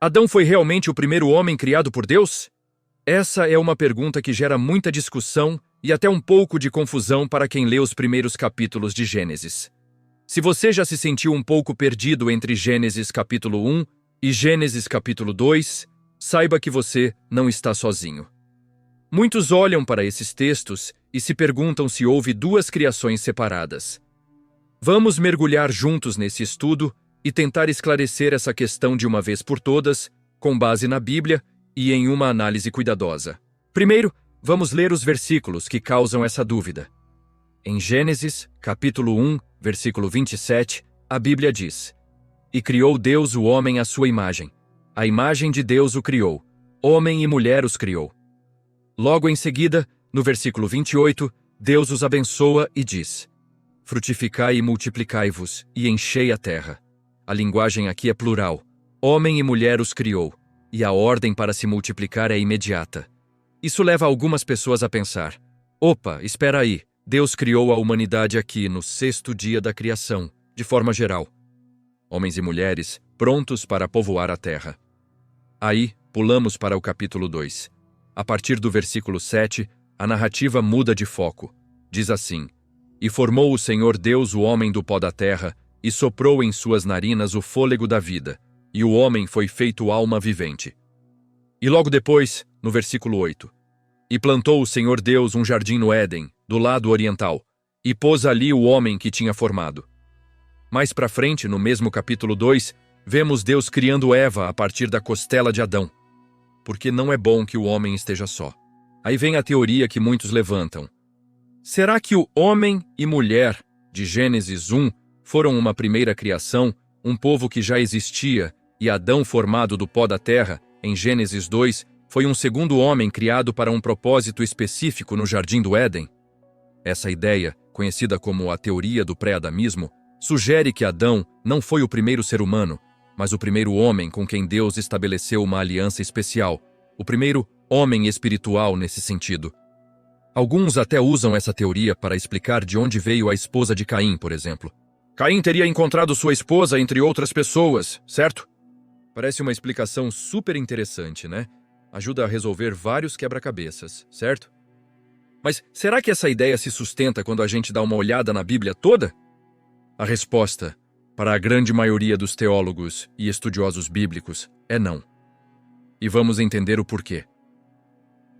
Adão foi realmente o primeiro homem criado por Deus? Essa é uma pergunta que gera muita discussão e até um pouco de confusão para quem lê os primeiros capítulos de Gênesis. Se você já se sentiu um pouco perdido entre Gênesis capítulo 1 e Gênesis capítulo 2, saiba que você não está sozinho. Muitos olham para esses textos e se perguntam se houve duas criações separadas. Vamos mergulhar juntos nesse estudo e tentar esclarecer essa questão de uma vez por todas, com base na Bíblia e em uma análise cuidadosa. Primeiro, vamos ler os versículos que causam essa dúvida. Em Gênesis, capítulo 1, versículo 27, a Bíblia diz: "E criou Deus o homem à sua imagem. A imagem de Deus o criou. Homem e mulher os criou." Logo em seguida, no versículo 28, Deus os abençoa e diz: "Frutificai e multiplicai-vos, e enchei a terra." A linguagem aqui é plural. Homem e mulher os criou, e a ordem para se multiplicar é imediata. Isso leva algumas pessoas a pensar: opa, espera aí, Deus criou a humanidade aqui no sexto dia da criação, de forma geral. Homens e mulheres prontos para povoar a terra. Aí, pulamos para o capítulo 2. A partir do versículo 7, a narrativa muda de foco. Diz assim: "E formou o Senhor Deus o homem do pó da terra, e soprou em suas narinas o fôlego da vida, e o homem foi feito alma vivente." E logo depois, no versículo 8, "E plantou o Senhor Deus um jardim no Éden, do lado oriental, e pôs ali o homem que tinha formado." Mais para frente, no mesmo capítulo 2, vemos Deus criando Eva a partir da costela de Adão. Porque não é bom que o homem esteja só. Aí vem a teoria que muitos levantam. Será que o homem e mulher de Gênesis 1 foram uma primeira criação, um povo que já existia, e Adão, formado do pó da terra, em Gênesis 2, foi um segundo homem criado para um propósito específico no Jardim do Éden? Essa ideia, conhecida como a teoria do pré-adamismo, sugere que Adão não foi o primeiro ser humano, mas o primeiro homem com quem Deus estabeleceu uma aliança especial, o primeiro homem espiritual nesse sentido. Alguns até usam essa teoria para explicar de onde veio a esposa de Caim, por exemplo. Caim teria encontrado sua esposa entre outras pessoas, certo? Parece uma explicação super interessante, né? Ajuda a resolver vários quebra-cabeças, certo? Mas será que essa ideia se sustenta quando a gente dá uma olhada na Bíblia toda? A resposta, para a grande maioria dos teólogos e estudiosos bíblicos, é não. E vamos entender o porquê.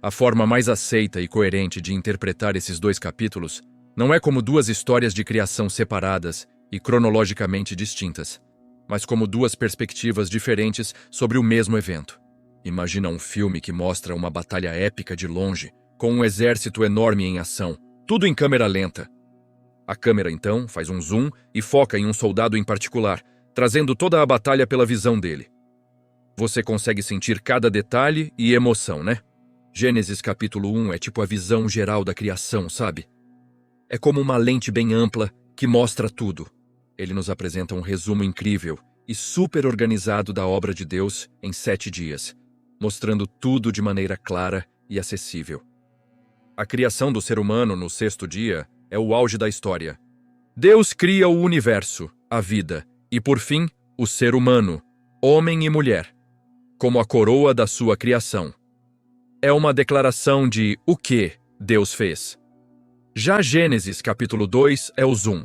A forma mais aceita e coerente de interpretar esses dois capítulos não é como duas histórias de criação separadas e cronologicamente distintas, mas como duas perspectivas diferentes sobre o mesmo evento. Imagina um filme que mostra uma batalha épica de longe, com um exército enorme em ação, tudo em câmera lenta. A câmera, então, faz um zoom e foca em um soldado em particular, trazendo toda a batalha pela visão dele. Você consegue sentir cada detalhe e emoção, né? Gênesis capítulo 1 é tipo a visão geral da criação, sabe? É como uma lente bem ampla que mostra tudo. Ele nos apresenta um resumo incrível e super organizado da obra de Deus em 7 dias, mostrando tudo de maneira clara e acessível. A criação do ser humano no 6º dia é o auge da história. Deus cria o universo, a vida, e por fim, o ser humano, homem e mulher, como a coroa da sua criação. É uma declaração de o que Deus fez. Já Gênesis capítulo 2 é o zoom.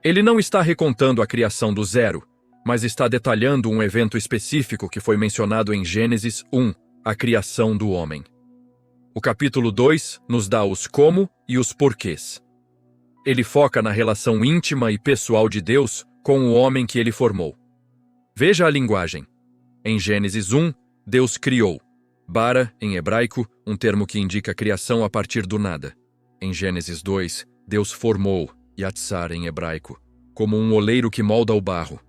Ele não está recontando a criação do zero, mas está detalhando um evento específico que foi mencionado em Gênesis 1, a criação do homem. O capítulo 2 nos dá os como e os porquês. Ele foca na relação íntima e pessoal de Deus com o homem que ele formou. Veja a linguagem. Em Gênesis 1, Deus criou. Bara, em hebraico, um termo que indica criação a partir do nada. Em Gênesis 2, Deus formou, yatsar em hebraico, como um oleiro que molda o barro.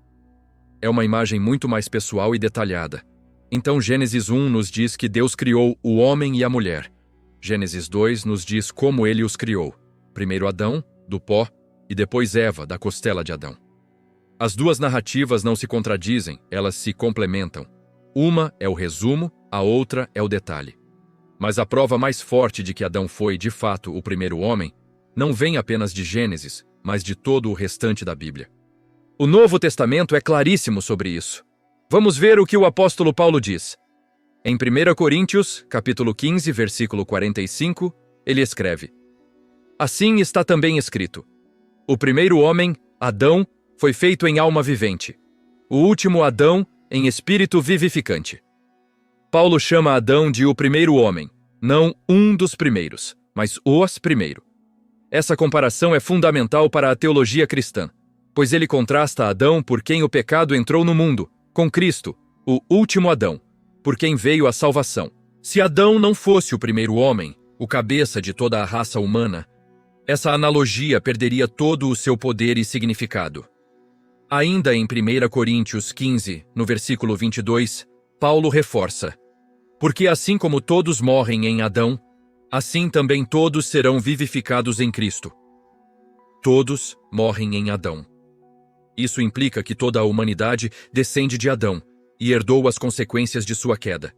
É uma imagem muito mais pessoal e detalhada. Então Gênesis 1 nos diz que Deus criou o homem e a mulher. Gênesis 2 nos diz como ele os criou. Primeiro Adão, do pó, e depois Eva, da costela de Adão. As duas narrativas não se contradizem, elas se complementam. Uma é o resumo, a outra é o detalhe. Mas a prova mais forte de que Adão foi, de fato, o primeiro homem, não vem apenas de Gênesis, mas de todo o restante da Bíblia. O Novo Testamento é claríssimo sobre isso. Vamos ver o que o apóstolo Paulo diz. Em 1 Coríntios, capítulo 15, versículo 45, ele escreve: Assim está também escrito: O primeiro homem, Adão, foi feito em alma vivente. O último Adão, em espírito vivificante. Paulo chama Adão de o primeiro homem, não um dos primeiros, mas os primeiro. Essa comparação é fundamental para a teologia cristã, pois ele contrasta Adão por quem o pecado entrou no mundo, com Cristo, o último Adão, por quem veio a salvação. Se Adão não fosse o primeiro homem, o cabeça de toda a raça humana, essa analogia perderia todo o seu poder e significado. Ainda em 1 Coríntios 15, no versículo 22, Paulo reforça: Porque assim como todos morrem em Adão, assim também todos serão vivificados em Cristo. Todos morrem em Adão. Isso implica que toda a humanidade descende de Adão e herdou as consequências de sua queda.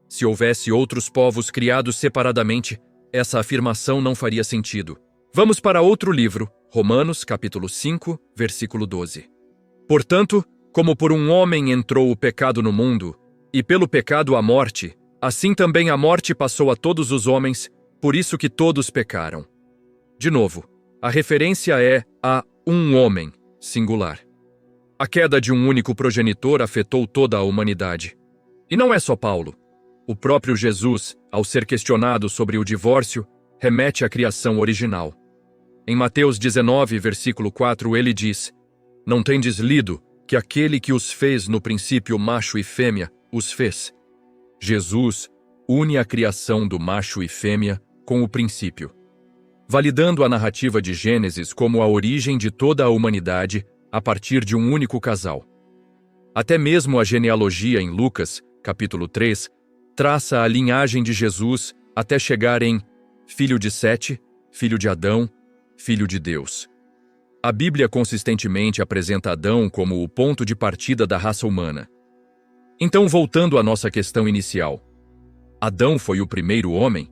Se houvesse outros povos criados separadamente, essa afirmação não faria sentido. Vamos para outro livro, Romanos, capítulo 5, versículo 12. Portanto, como por um homem entrou o pecado no mundo, e pelo pecado a morte, assim também a morte passou a todos os homens, por isso que todos pecaram. De novo, a referência é a um homem, singular. A queda de um único progenitor afetou toda a humanidade. E não é só Paulo. O próprio Jesus, ao ser questionado sobre o divórcio, remete à criação original. Em Mateus 19, versículo 4, ele diz: Não tendes lido que aquele que os fez no princípio macho e fêmea, os fez? Jesus une a criação do macho e fêmea com o princípio, validando a narrativa de Gênesis como a origem de toda a humanidade a partir de um único casal. Até mesmo a genealogia em Lucas, capítulo 3, traça a linhagem de Jesus até chegar em filho de Sete, filho de Adão, filho de Deus. A Bíblia consistentemente apresenta Adão como o ponto de partida da raça humana. Então, voltando à nossa questão inicial, Adão foi o primeiro homem?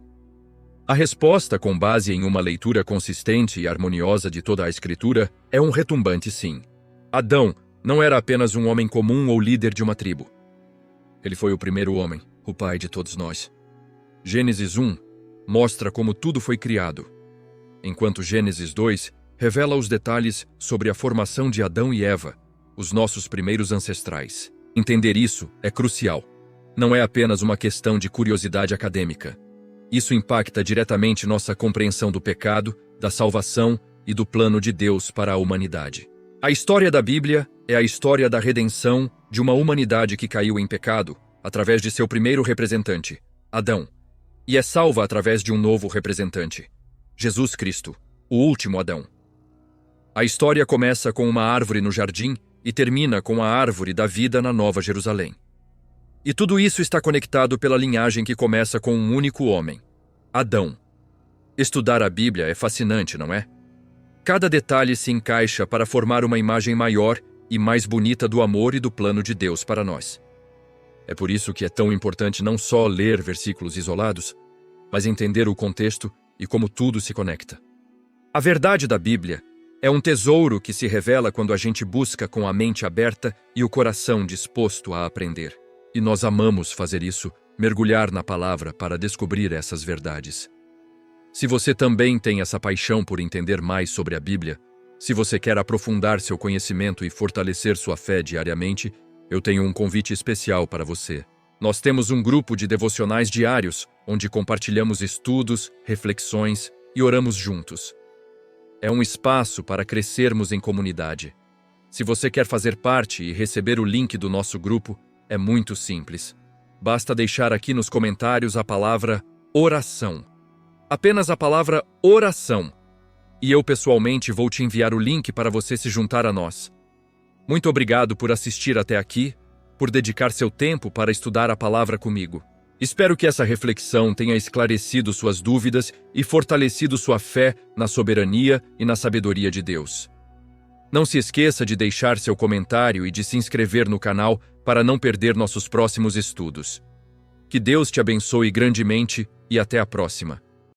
A resposta, com base em uma leitura consistente e harmoniosa de toda a Escritura, é um retumbante sim. Adão não era apenas um homem comum ou líder de uma tribo. Ele foi o primeiro homem, o pai de todos nós. Gênesis 1 mostra como tudo foi criado, enquanto Gênesis 2 revela os detalhes sobre a formação de Adão e Eva, os nossos primeiros ancestrais. Entender isso é crucial. Não é apenas uma questão de curiosidade acadêmica. Isso impacta diretamente nossa compreensão do pecado, da salvação e do plano de Deus para a humanidade. A história da Bíblia é a história da redenção de uma humanidade que caiu em pecado através de seu primeiro representante, Adão, e é salva através de um novo representante, Jesus Cristo, o último Adão. A história começa com uma árvore no jardim e termina com a árvore da vida na Nova Jerusalém. E tudo isso está conectado pela linhagem que começa com um único homem, Adão. Estudar a Bíblia é fascinante, não é? Cada detalhe se encaixa para formar uma imagem maior e mais bonita do amor e do plano de Deus para nós. É por isso que é tão importante não só ler versículos isolados, mas entender o contexto e como tudo se conecta. A verdade da Bíblia é um tesouro que se revela quando a gente busca com a mente aberta e o coração disposto a aprender. E nós amamos fazer isso, mergulhar na palavra para descobrir essas verdades. Se você também tem essa paixão por entender mais sobre a Bíblia, se você quer aprofundar seu conhecimento e fortalecer sua fé diariamente, eu tenho um convite especial para você. Nós temos um grupo de devocionais diários, onde compartilhamos estudos, reflexões e oramos juntos. É um espaço para crescermos em comunidade. Se você quer fazer parte e receber o link do nosso grupo, é muito simples. Basta deixar aqui nos comentários a palavra oração. Apenas a palavra oração. E eu pessoalmente vou te enviar o link para você se juntar a nós. Muito obrigado por assistir até aqui, por dedicar seu tempo para estudar a palavra comigo. Espero que essa reflexão tenha esclarecido suas dúvidas e fortalecido sua fé na soberania e na sabedoria de Deus. Não se esqueça de deixar seu comentário e de se inscrever no canal para não perder nossos próximos estudos. Que Deus te abençoe grandemente e até a próxima.